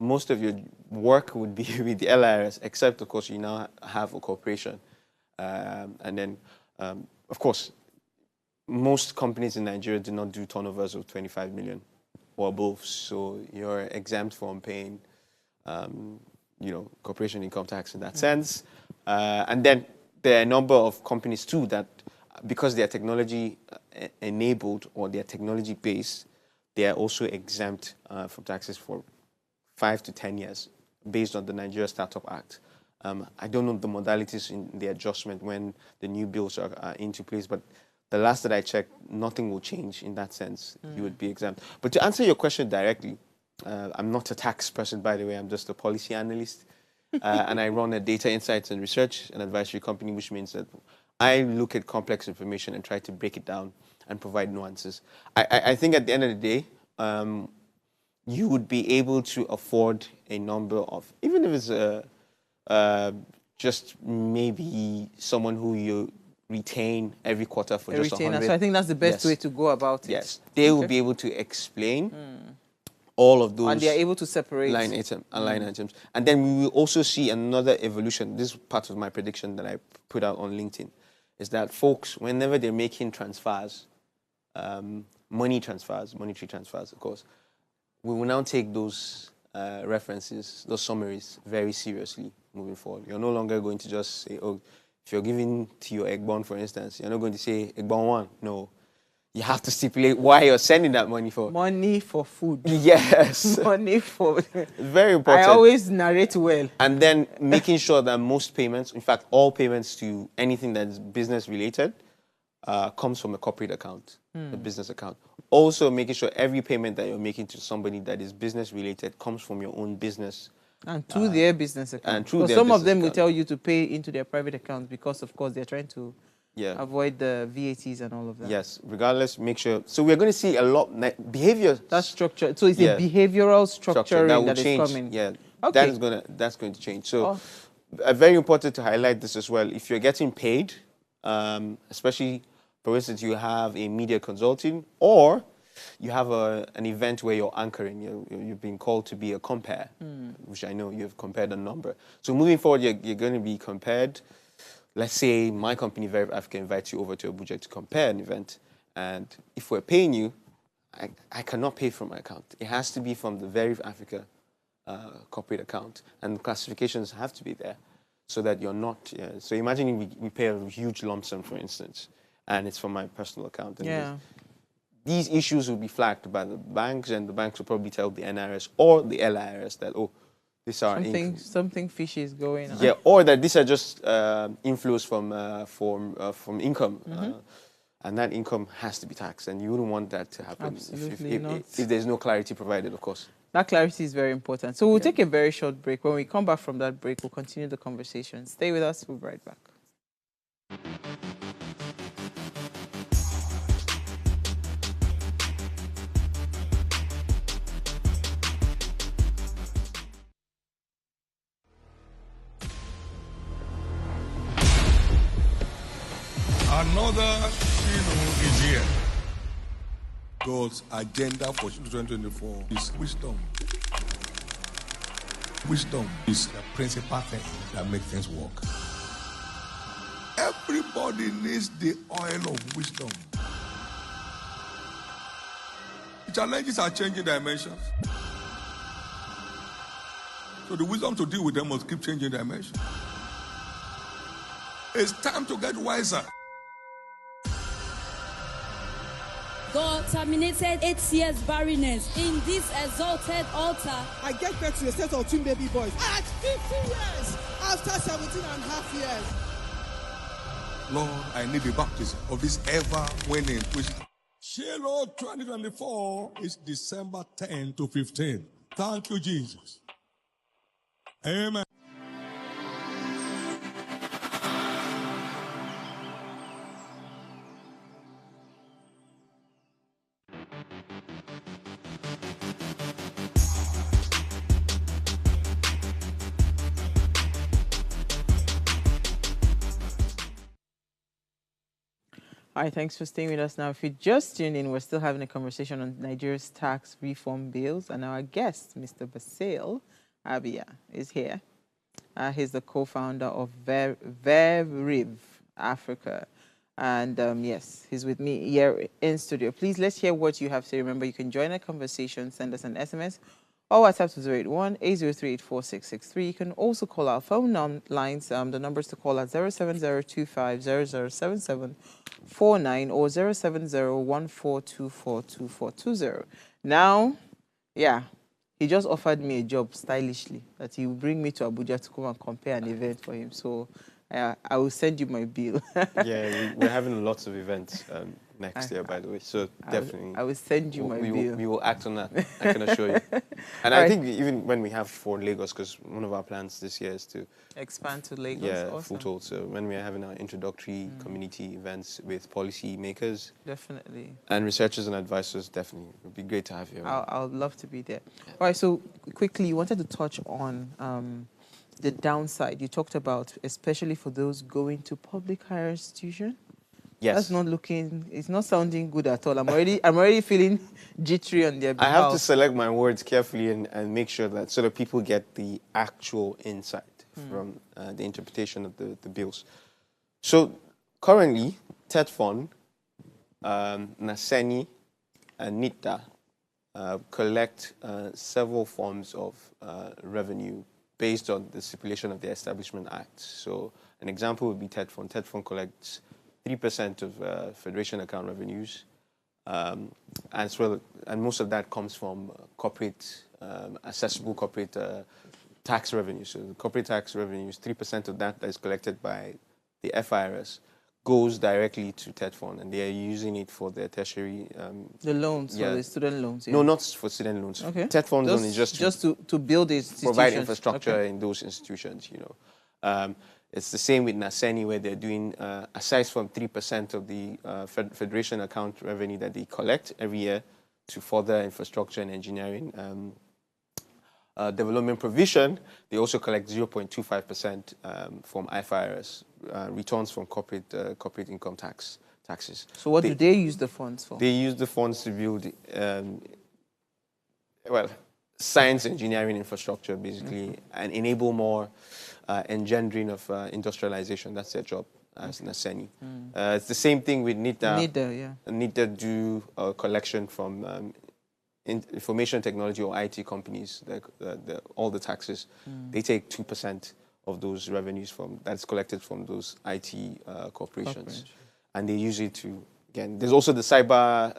most of your work would be with the LIRS, except, of course, you now have a corporation. And then, of course, most companies in Nigeria do not do turnovers of 25 million or above, so you're exempt from paying, corporation income tax in that sense. And then there are a number of companies, too, that because they are technology-enabled or they are technology-based, they are also exempt from taxes for 5 to 10 years, based on the Nigeria Startup Act. I don't know the modalities in the adjustment when the new bills are into place, but the last that I checked, nothing will change in that sense. You would be exempt. But to answer your question directly, I'm not a tax person, by the way. I'm just a policy analyst. And I run a data insights and research and advisory company, which means that I look at complex information and try to break it down and provide nuances. I think at the end of the day, you would be able to afford a number of, even if it's just maybe someone who you retain every quarter for just 100. So I think that's the best way to go about it. Yes, they will be able to explain all of those. And they are able to separate line items. And then we will also see another evolution. This is part of my prediction that I put out on LinkedIn, is that folks, whenever they're making transfers, monetary transfers, of course, we will now take those references, those summaries, very seriously moving forward. You're no longer going to just say, oh, if you're giving to your Egbon, for instance, you're not going to say Egbon 1. No. You have to stipulate why you're sending that money for. Money for food. Yes. Money for... Very important. I always narrate well. And then making sure that most payments, in fact, all payments to anything that is business related, comes from a corporate account, a business account. Also making sure every payment that you're making to somebody that is business related comes from your own business. And through their business account. And through because their some of business them will account. tell you to pay into their private account because, of course, they're trying to avoid the VATs and all of that. Yes, regardless, make sure. So we're going to see a lot behavior. That's structure. So it's a behavioral structuring that is coming. Yeah, okay. that's going to change. So very important to highlight this as well. If you're getting paid, especially, for instance, you have a media consulting or you have an event where you're anchoring, you've been called to be a compare, which I know you've compared a number. So moving forward, you're going to be compared. Let's say my company, Very Africa, invites you over to Abuja to compare an event. And if we're paying you, I cannot pay from my account. It has to be from the Very Africa corporate account. And the classifications have to be there so that you're not... So imagine we pay a huge lump sum, for instance, and it's from my personal account. And these issues will be flagged by the banks, and the banks will probably tell the NRS or the LIRS that, oh, these are something fishy is going on. Yeah, or that these are just inflows from income, and that income has to be taxed, and you wouldn't want that to happen if there's no clarity provided, of course. That clarity is very important. So we'll take a very short break. When we come back from that break, we'll continue the conversation. Stay with us. We'll be right back. Another is here. God's agenda for 2024 is wisdom. Wisdom is the principal thing that makes things work. Everybody needs the oil of wisdom. The challenges are changing dimensions. So the wisdom to deal with them must keep changing dimensions. It's time to get wiser. God terminated 8 years barrenness in this exalted altar. I get back to a set of twin baby boys at 50 years after 17 and a half years. Lord, I need the baptism of this ever-winning wisdom. Shiloh 2024 is December 10 to 15. Thank you, Jesus. Amen. All right, thanks for staying with us now. If you just tuned in, we're still having a conversation on Nigeria's tax reform bills, and our guest, Mr. Basil Abia, is here. He's the co-founder of Very Africa, and yes, he's with me here in studio. Please, let's hear what you have to say. Remember, you can join the conversation, send us an SMS, or WhatsApp to 081-803-8663. You can also call our phone lines. The numbers to call are 07025007749 or 07014242420. Now, yeah, he just offered me a job stylishly that he will bring me to Abuja to come and compare an event for him. So I will send you my bill. Yeah, we're having lots of events next year, by the way. So definitely. I will send you my bill. We will act on that, I can assure you. And I think even when we have for Lagos, because one of our plans this year is to expand to Lagos. Yeah, awesome. Full. So when we are having our introductory community events with policy makers. Definitely. And researchers and advisors, definitely. It would be great to have you. I'll love to be there. Yeah. All right, so quickly, you wanted to touch on the downside. You talked about, especially for those going to public higher institution, Yes. That's not looking, it's not sounding good at all. I'm already feeling jittery on their behalf. I have to select my words carefully and make sure that so that people get the actual insight from the interpretation of the bills. So currently, TETFON, NASENI, and NITA collect several forms of revenue based on the stipulation of the Establishment Act. So an example would be TETFON. TETFON collects 3% of Federation account revenues, as well, and most of that comes from corporate, accessible corporate tax revenue. So the corporate tax revenues, 3% of that is collected by the FIRS goes directly to TETFON, and they are using it for their tertiary... the loans, for the student loans? Yeah. No, not for student loans. Okay. TETFON loan is just to build institutions. Provide infrastructure in those institutions, you know. It's the same with NASENI, where they're doing, aside from 3% of the Federation account revenue that they collect every year to further infrastructure and engineering development provision, they also collect 0.25% from IFRS, returns from corporate income taxes. So what do they use the funds for? They use the funds to build, science engineering infrastructure, basically, and enable more engendering of industrialization. That's their job as NASENI. It's the same thing with NITA. NITA do a collection from information technology or IT companies, all the taxes. They take 2% of those revenues that's collected from those IT corporations. And they use it to, again, there's also the cyber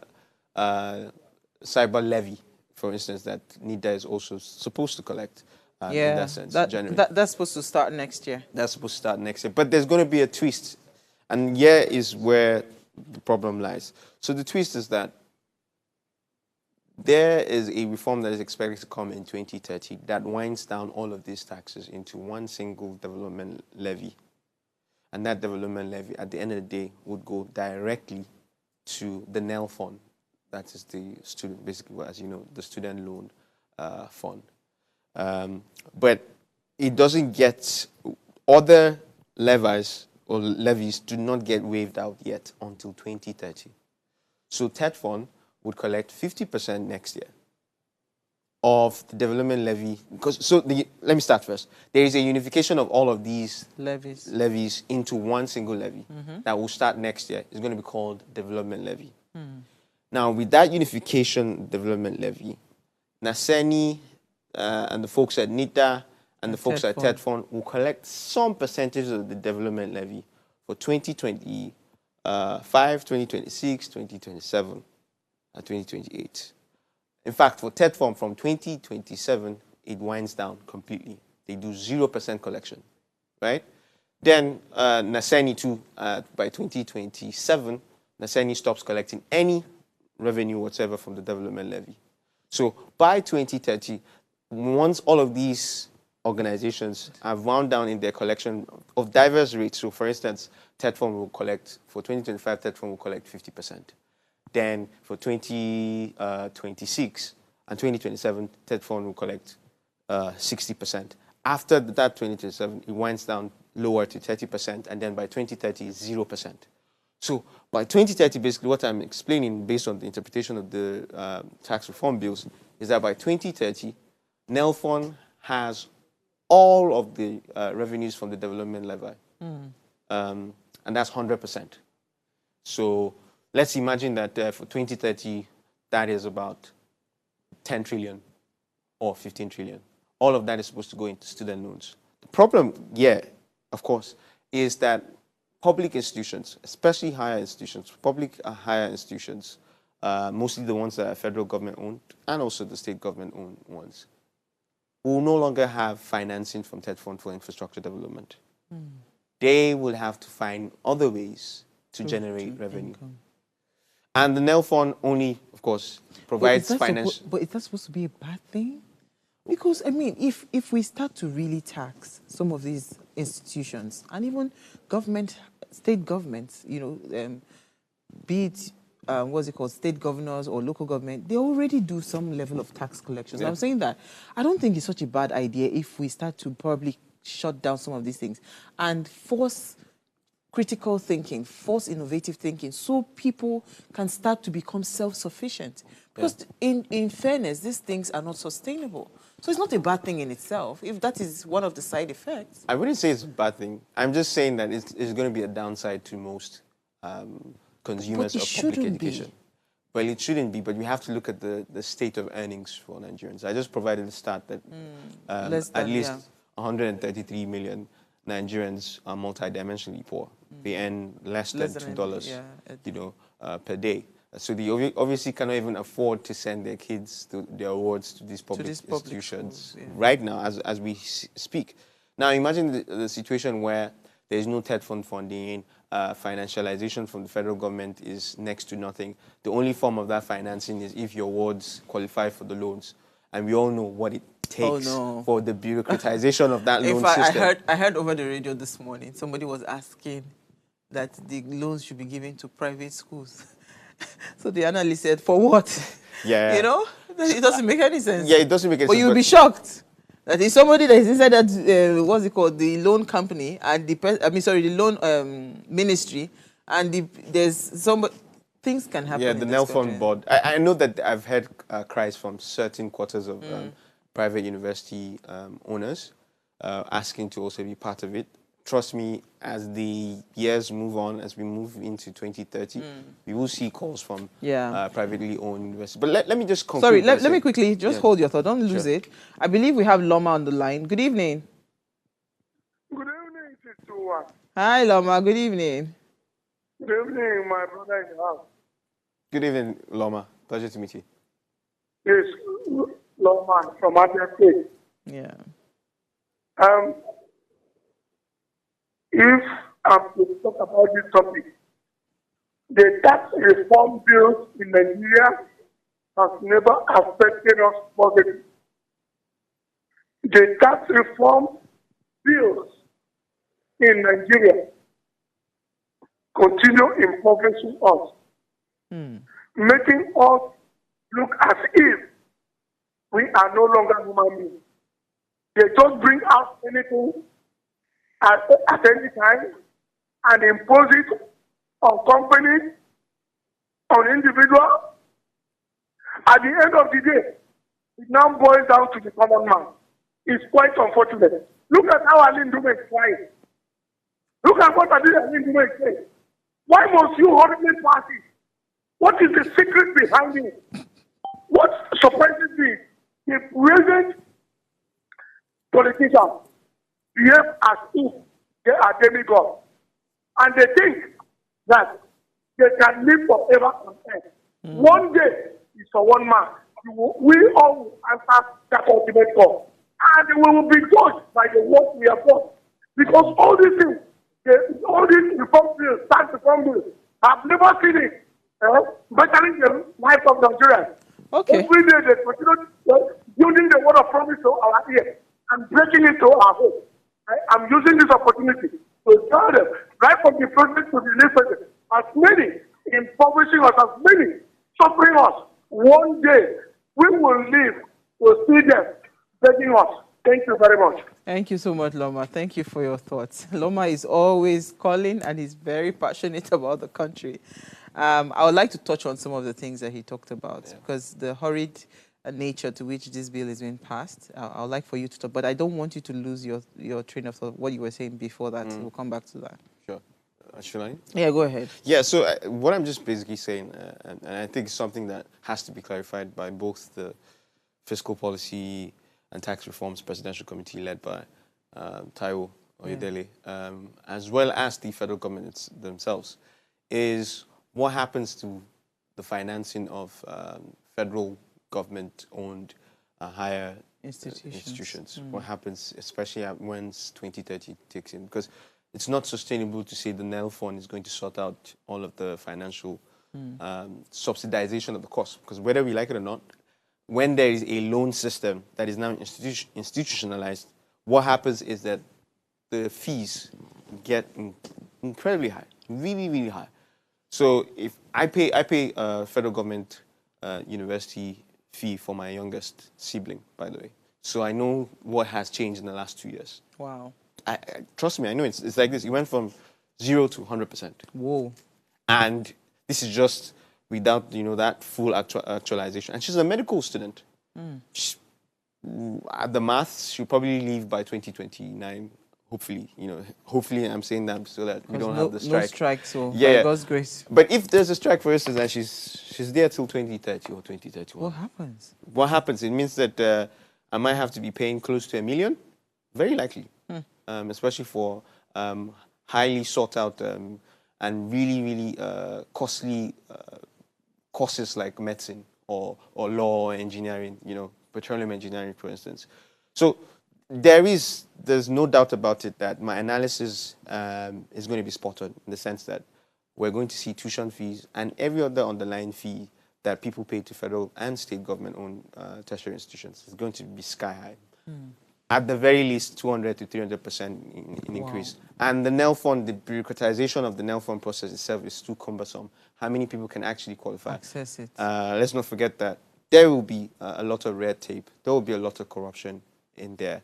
levy, for instance, that NITA is also supposed to collect in that sense, generally. That's supposed to start next year. That's supposed to start next year. But there's going to be a twist. And here is where the problem lies. So the twist is that there is a reform that is expected to come in 2030 that winds down all of these taxes into one single development levy. And that development levy, at the end of the day, would go directly to the NEL fund. That is the student, basically, as you know, the student loan fund. But it doesn't get, other levies or levies do not get waived out yet until 2030. So TETFON would collect 50% next year of the development levy. Let me start first. There is a unification of all of these levies into one single levy that will start next year. It's going to be called development levy. Now, with that unification development levy, NASENI and the folks at NITA and the folks at TETFON will collect some percentage of the development levy for 2025, 2026, 2027, and 2028. In fact, for TETFON, from 2027, it winds down completely. They do 0% collection, right? Then NASENI too, by 2027, NASENI stops collecting any revenue whatsoever from the development levy. So by 2030, once all of these organizations have wound down in their collection of diverse rates, so for instance, TETFON will collect, for 2025, TETFON will collect 50%. Then for 2026 and 2027, TETFON will collect 60%. After that 2027, it winds down lower to 30%, and then by 2030, it's 0%. So by 2030, basically what I'm explaining based on the interpretation of the tax reform bills is that by 2030, NELFON has all of the revenues from the development levy. And that's 100%. So let's imagine that for 2030, that is about 10 trillion or 15 trillion. All of that is supposed to go into student loans. The problem, of course, is that public institutions, especially higher institutions, mostly the ones that are federal government owned and also the state government owned ones, will no longer have financing from TETFON for infrastructure development. They will have to find other ways to generate revenue. And the NEL fund only, of course, provides finance. But is that supposed to be a bad thing? Because, I mean, if we start to really tax some of these institutions and even state governments, you know, be it, state governors or local government, they already do some level of tax collection. So I'm saying that I don't think it's such a bad idea if we start to probably shut down some of these things and force critical thinking, force innovative thinking, so people can start to become self-sufficient. Because in fairness, these things are not sustainable. So it's not a bad thing in itself, if that is one of the side effects. I wouldn't say it's a bad thing. I'm just saying that it's going to be a downside to most consumers of public education. Well, it shouldn't be, but we have to look at the state of earnings for Nigerians. I just provided a stat that at least 133 million Nigerians are multidimensionally poor. They earn less than $2 per day. So they obviously cannot even afford to send their kids to their awards to these public institutions right now as we speak. Now imagine the situation where there is no TED fund funding, financialization from the federal government is next to nothing. The only form of that financing is if your wards qualify for the loans. And we all know what it takes for the bureaucratization of that loan system. I heard over the radio this morning, somebody was asking that the loans should be given to private schools. So the analyst said, for what? Yeah. You know, it doesn't make any sense. Yeah, it doesn't make any sense. But you'll be shocked that is somebody that is inside that, what's it called, the loan company, and the loan ministry, and there's somebody, things can happen. Yeah, the Nelfon board. I know that I've heard cries from certain quarters of private university owners asking to also be part of it. Trust me, as the years move on, as we move into 2030, we will see calls from privately owned universities. But let me just conclude. Sorry, let me quickly, just hold your thought. Don't lose it. I believe we have Loma on the line. Good evening. Good evening, Sister One. Hi, Loma. Good evening. Good evening, my brother in the house. Good evening, Loma. Pleasure to meet you. Yes, Loma from Abia State. Yeah. If I'm to talk about this topic, the tax reform bill in Nigeria has never affected us positively. The tax reform bills in Nigeria continue impoverishing us, making us look as if we are no longer human beings. They just bring out anything at any time and impose it on companies, on individuals. At the end of the day, it now boils down to the common man. It's quite unfortunate. Look at how Aline Dume is crying. Look at what Aline Dume is saying. Why must you horribly pass it? What is the secret behind it? What surprises me is present politicians behave as if they are demigods. And they think that they can live forever on earth. One day is for one man. We all will answer that ultimate call. And we will be judged by the work we have done. Because all these things, all these reform bills, tax reform bills, I've never seen it bettering the life of Nigerians. Okay. Every day they continue building the word of promise to our ears and breaking into our hope. I'm using this opportunity to tell them, right from the president to the legislature, as many impoverishing us, as many suffering us, one day we will live to see them begging us. Thank you very much. Thank you so much, Loma. Thank you for your thoughts. Loma is always calling and he's very passionate about the country. I would like to touch on some of the things that he talked about because the hurried nature to which this bill is being passed, I would like for you to talk, but I don't want you to lose your train of thought, what you were saying before that. We'll come back to that. Sure. Should I? Yeah, go ahead. Yeah, so what I'm just basically saying, and I think it's something that has to be clarified by both the Fiscal Policy and Tax Reforms Presidential Committee led by Taiwo Oyedele, as well as the federal government themselves, is what happens to the financing of federal government-owned higher institutions. What happens, especially when 2030 takes in? Because it's not sustainable to say the NEL fund is going to sort out all of the financial subsidization of the cost. Because whether we like it or not, when there is a loan system that is now institutionalized, what happens is that the fees get incredibly high, really, really high. So if I pay a federal government university fee for my youngest sibling, by the way. So I know what has changed in the last 2 years. Wow. Trust me, I know it's like this. It went from 0 to 100%. Whoa. And this is just without, that full actualization. And she's a medical student. At the maths, she'll probably leave by 2029. Hopefully, hopefully I'm saying that so that we don't have the strike. No strike, so by God's grace. But if there's a strike, for instance, and she's there till 2030 or 2031. What happens? What happens? It means that I might have to be paying close to $1 million. Very likely. Especially for highly sought out and really, really costly courses like medicine or law or engineering, petroleum engineering, for instance. So there's no doubt about it that my analysis is going to be spot on in the sense that we're going to see tuition fees and every other underlying fee that people pay to federal and state government-owned tertiary institutions is going to be sky high. At the very least, 200 to 300% in increase. And the NEL fund, the bureaucratization of the NEL fund process itself is too cumbersome. How many people can actually qualify? Access it. Let's not forget that there will be a lot of red tape. There will be a lot of corruption in there.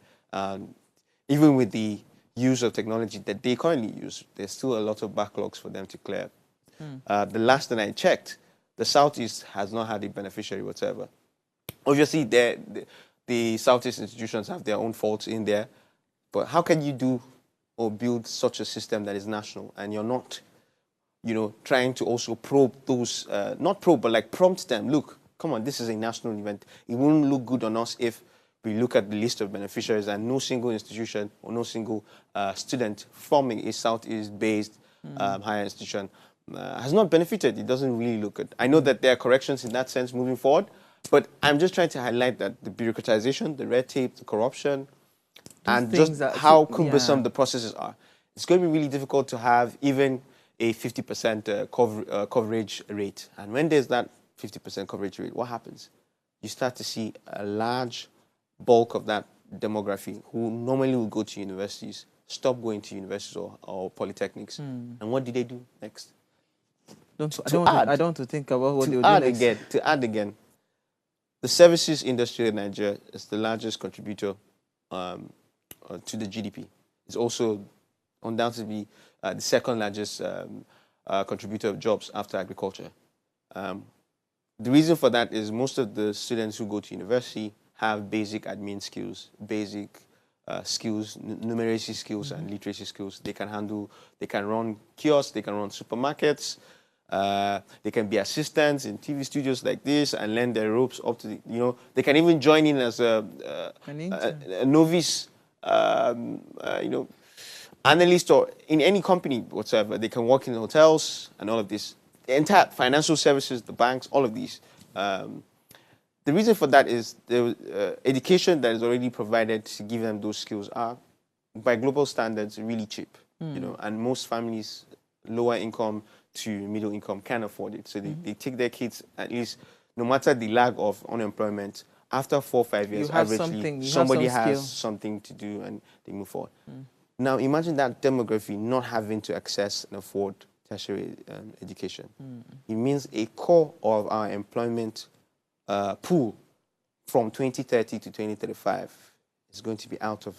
Even with the use of technology that they currently use, there's still a lot of backlogs for them to clear. The last that I checked, the Southeast has not had a beneficiary whatsoever. Obviously, the Southeast institutions have their own faults in there, but how can you do or build such a system that is national and you're not, trying to also probe those, not probe, but like prompt them, look, come on, this is a national event. It wouldn't look good on us if we look at the list of beneficiaries and no single institution or no single student from a Southeast-based higher institution has not benefited. It doesn't really look good. I know that there are corrections in that sense moving forward, but I'm just trying to highlight that the bureaucratization, the red tape, the corruption, and just how cumbersome the processes are. It's going to be really difficult to have even a 50% coverage rate. And when there's that 50% coverage rate, what happens? You start to see a large bulk of that demography who normally will go to universities stop going to universities or polytechnics. And what do they do next? I don't want to think about what they will do next. To add again, the services industry in Nigeria is the largest contributor to the GDP. It's also undoubtedly the second largest contributor of jobs after agriculture. The reason for that is most of the students who go to university have basic admin skills, basic skills, numeracy skills and literacy skills. They can run kiosks, they can run supermarkets, they can be assistants in TV studios like this and learn their ropes up to the, they can even join in as a novice, analyst or in any company whatsoever. They can work in hotels and all of this. The entire financial services, the banks, all of these. The reason for that is the education that is already provided to give them those skills are, by global standards, really cheap. And most families, lower income to middle income, can't afford it. So they take their kids, at least, no matter the lag of unemployment, after 4 or 5 years, averagely, somebody has something to do and they move forward. Now, imagine that demography not having to access and afford tertiary education. It means a core of our employment pool from 2030 to 2035 is going to be out of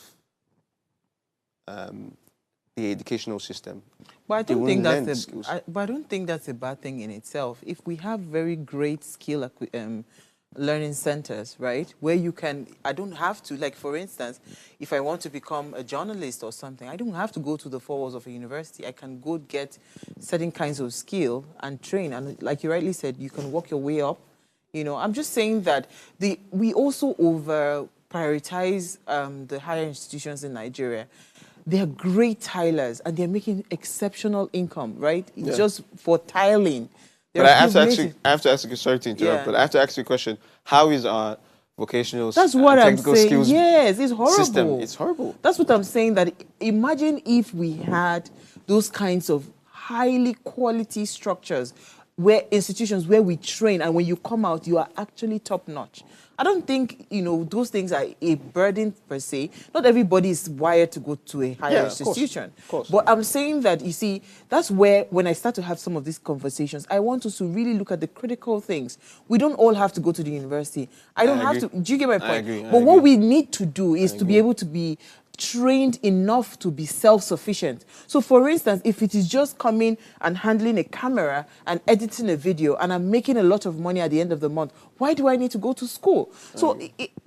the educational system. But I don't think that's a bad thing in itself. If we have very great skill learning centers, right, where you can, I don't have to, like, for instance, if I want to become a journalist or something, I don't have to go to the 4 walls of a university. I can go get certain kinds of skill and train. And like you rightly said, you can work your way up. I'm just saying that we also over-prioritize the higher institutions in Nigeria. They're great tilers and they're making exceptional income, right? It's just for tiling. But I have to ask you, sorry to interrupt, but I have to ask you a question. How is our vocational technical skills yes, it's horrible. system? It's horrible. That's what I'm saying, that imagine if we had those kinds of highly quality structures, institutions where we train, and when you come out, you are actually top notch. I don't think, those things are a burden per se. Not everybody is wired to go to a higher institution. Of course. But I'm saying that, you see, that's where, when I start to have some of these conversations, I want us to really look at the critical things. We don't all have to go to the university. I don't have to. Do you get my point? I agree. But what we need to do is to be able to trained enough to be self-sufficient. So for instance, if it is just coming and handling a camera and editing a video and I'm making a lot of money at the end of the month, why do I need to go to school? So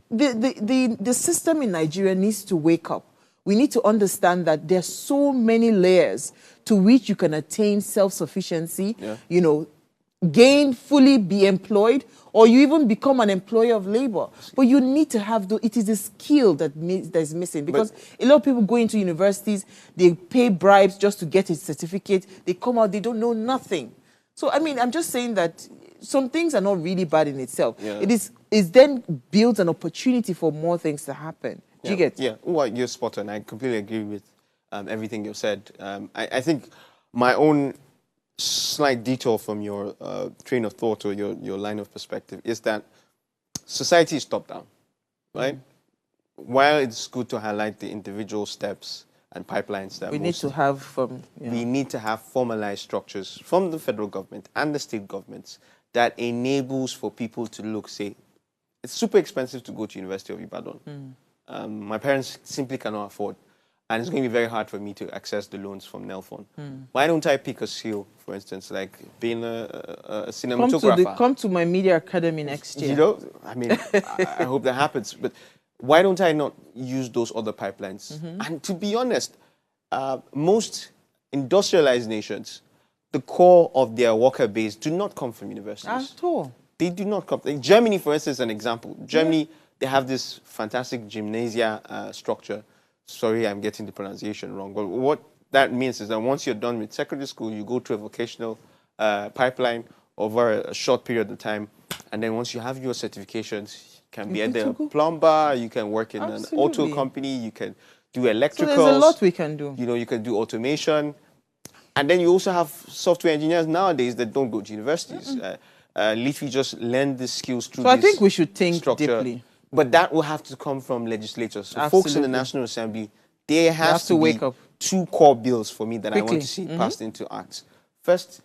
the system in Nigeria needs to wake up. We need to understand that there's so many layers to which you can attain self-sufficiency, you know, fully be employed, or you even become an employer of labor. But you need to have, it is a skill that is missing, because a lot of people go into universities, they pay bribes just to get a certificate, they come out, they don't know nothing. So, I mean, I'm just saying that some things are not really bad in itself. It then builds an opportunity for more things to happen. Do you get? Yeah, well, you're spot on. I completely agree with everything you've said. I think my own slight detour from your train of thought or your line of perspective is that society is top-down, right? While it's good to highlight the individual steps and pipelines that we need to have we need to have formalized structures from the federal government and the state governments that enables for people to look, say, it's super expensive to go to University of Ibadan. My parents simply cannot afford, and it's going to be very hard for me to access the loans from Nelfon. Why don't I pick a skill, for instance, like being a cinematographer? Come to my media academy next year. You know, I mean, I hope that happens. But why don't I not use those other pipelines? And to be honest, most industrialized nations, the core of their worker base do not come from universities. At all. They do not come. Like Germany, for instance, is an example. Germany, they have this fantastic gymnasia structure. Sorry, I'm getting the pronunciation wrong. But what that means is that once you're done with secondary school, you go to a vocational pipeline over a short period of time. And then once you have your certifications, you can be either a plumber, you can work in an auto company, you can do electricals. So there's a lot we can do. You know, you can do automation. And then you also have software engineers nowadays that don't go to universities. Literally just learn the skills through So I think we should think structure. deeply. But that will have to come from legislators. So folks in the National Assembly, there has to wake be up. 2 core bills for me that I want Quickly. to see passed into acts. First,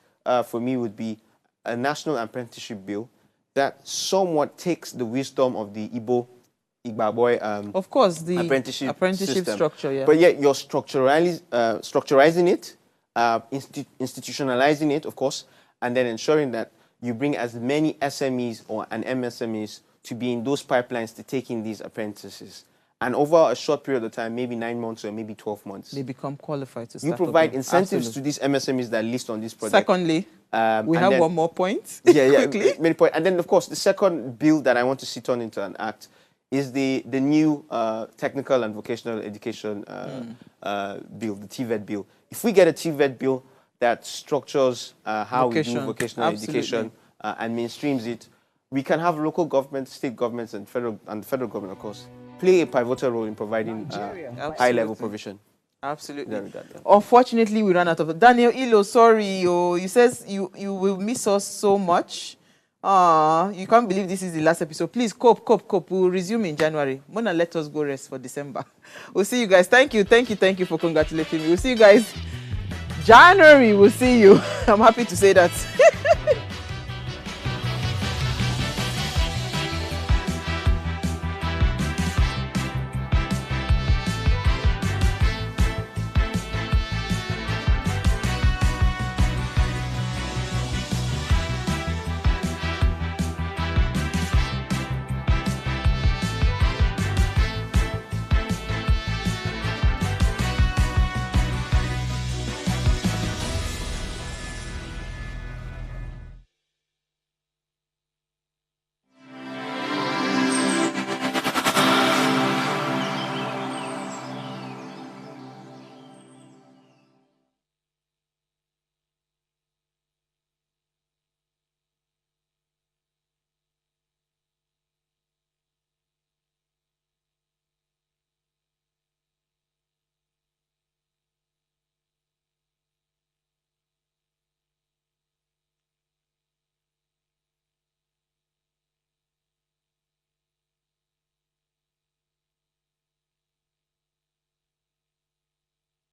for me, would be a national apprenticeship bill that somewhat takes the wisdom of the Igba boy of course, the apprenticeship system, structure, but yet you're structuralizing it, institutionalizing it, of course, and then ensuring that you bring as many SMEs or an MSMEs to be in those pipelines to take in these apprentices. And over a short period of time, maybe 9 months or maybe 12 months, they become qualified to start. You provide up. incentives Absolutely. to these MSMEs that list on this project. Secondly, we have one more point. Quickly. Many points. And then, of course, the second bill that I want to see turned into an act is the new technical and vocational education bill, the TVET bill. If we get a TVET bill that structures how we do vocational education and mainstreams it, we can have local governments, state governments, and the federal government, of course, play a pivotal role in providing high-level provision. Absolutely. Unfortunately, we ran out of Daniel Ilo, sorry, you says you will miss us so much. You can't believe this is the last episode. Please, cope. We'll resume in January. Mona, let us go rest for December. We'll see you guys. Thank you for congratulating me. We'll see you guys January. We'll see you. I'm happy to say that.